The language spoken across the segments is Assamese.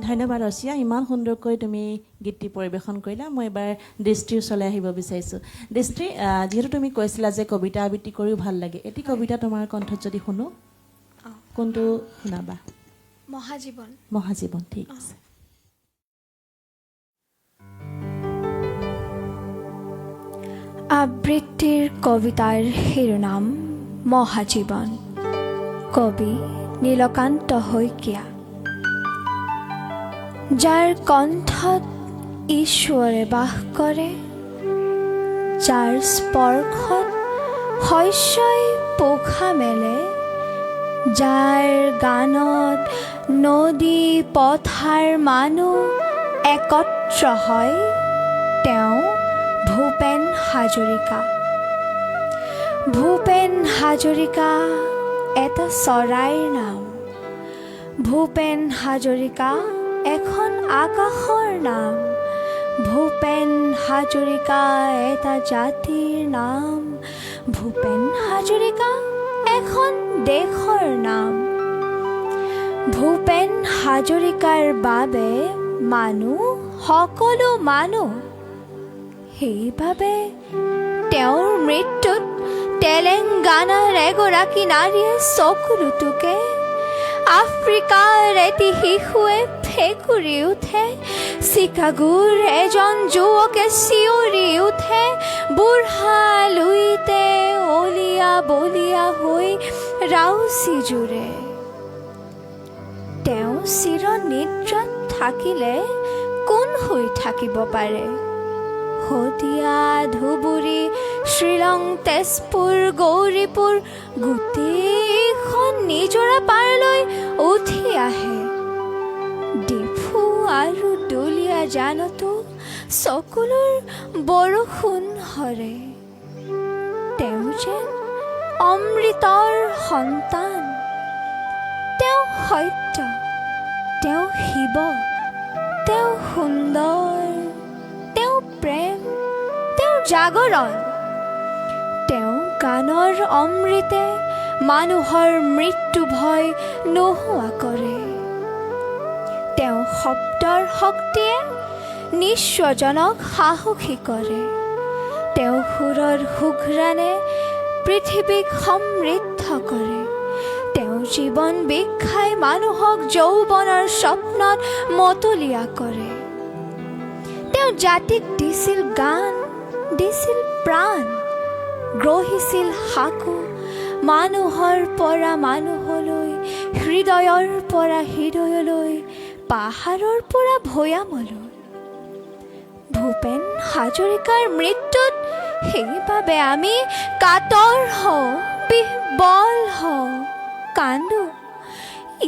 ধন্যবাদ অৰ্চিয়া, ইমান সুন্দৰকৈ তুমি গীতটি পৰিৱেশন কৰিলা। মই এবাৰ দৃষ্টিৰ ওচৰলৈ আহিব বিচাৰিছোঁ। দৃষ্টি, যিহেতু তুমি কৈছিলা যে কবিতা আবৃত্তি কৰিও ভাল লাগে, এটি কবিতা তোমাৰ কণ্ঠত যদি শুনো, কোনটো শুনাবা? মহাজীৱন। মহাজীৱন, ঠিক আছে। আবৃত্তিৰ কবিতাৰ শিৰোনাম মহাজীৱন। কবি নীলকান্ত শইকীয়া। যাৰ কণ্ঠত ঈশ্বৰে বাস কৰে, যাৰ স্পৰ্শত শস্যই পোখা মেলে, যাৰ গানত নদী পথাৰ মানুহ একত্ৰ হয়, তেওঁ ভূপেন হাজৰিকা। ভূপেন হাজৰিকা এটা চৰাইৰ নাম। ভূপেন হাজৰিকা এখন আকাশৰ নাম। ভূপেন হাজৰিকা এটা জাতিৰ নাম। ভূপেন হাজৰিকা এখন দেশৰ নাম। ভূপেন হাজৰিকাৰ বাবে মানুহ, সকলো মানুহ। সেইবাবে তেওঁৰ মৃত্যুত তেলেংগানাৰ এগৰাকী নাৰীয়ে চকু লুটুকে, আফ্ৰিকাৰ এটি শিশুৱে ফেকুৰি উঠে, চিকাগোৰ এজন যুৱকে চিঞৰি উঠে, বুঢ়া লুইতে অলিয়া বলিয়া হৈ ৰাউচি জুৰে। তেওঁ চিৰনিদ্ৰাত থাকিলে কোন শুই থাকিব পাৰে? শদিয়া, ধুবুৰী, শ্বিলং, তেজপুৰ, গৌৰীপুৰ গোটেইখন নিজৰা পাৰলৈ উঠি আহে। ডিফু আৰু দুলীয়া জানতো চকুলোৰ বৰষুণ সৰে। তেওঁ যেন অমৃতৰ সন্তান। তেওঁ সত্য, তেওঁ শিৱ, তেওঁ সুন্দৰ, তেওঁ প্ৰেম, তেওঁ জাগৰণ। তেওঁ গানৰ অমৃতে মানুহৰ মৃত্যু ভয় নোহোৱা কৰে। তেওঁ শব্দৰ শক্তিয়ে নিঃস্বজনক সাহসী কৰে। তেওঁ সুৰৰ সুঘ্ৰাণে পৃথিৱীক সমৃদ্ধ কৰে। তেওঁ জীৱন বিখাই মানুহক যৌৱনৰ স্বপ্নত মতলীয়া কৰে। তেওঁ জাতিক দিছিল গান, দিছিল প্ৰাণ, গ্ৰহিছিল সাকু, মানুহৰ পৰা মানুহলৈ, হৃদয়ৰ পৰা হৃদয়লৈ, পাহাৰৰ পৰা ভৈয়ামলৈ। ভূপেন হাজৰিকাৰ মৃত্যুত সেইবাবে আমি কাতৰ হওঁ, বিহ্বল হওঁ, কান্দো,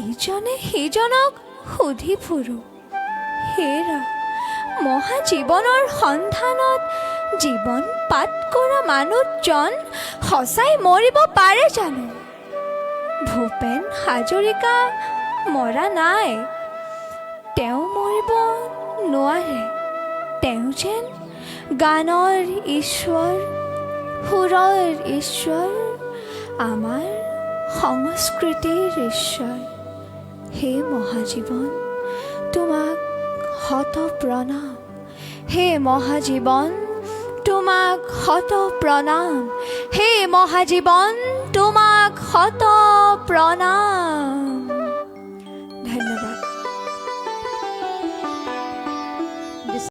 ইজনে সিজনক সুধি ফুৰো, হেৰা মহাজীৱনৰ সন্ধানত জীৱন পাত কৰা মানুহজন সঁচাই মৰিব পাৰে জানো? ভূপেন হাজৰিকা মৰা নাই। তেওঁ মৰিব নোৱাৰে। তেওঁ যেন গানৰ ঈশ্বৰ, সুৰৰ ঈশ্বৰ, আমাৰ সংস্কৃতিৰ ঈশ্বৰ। হে মহাজীৱন, তোমাক শত প্ৰণাম। হে মহাজীৱন, তোমাক শত প্ৰণাম। হে মহাজীৱন, তোমাক শত প্ৰণাম।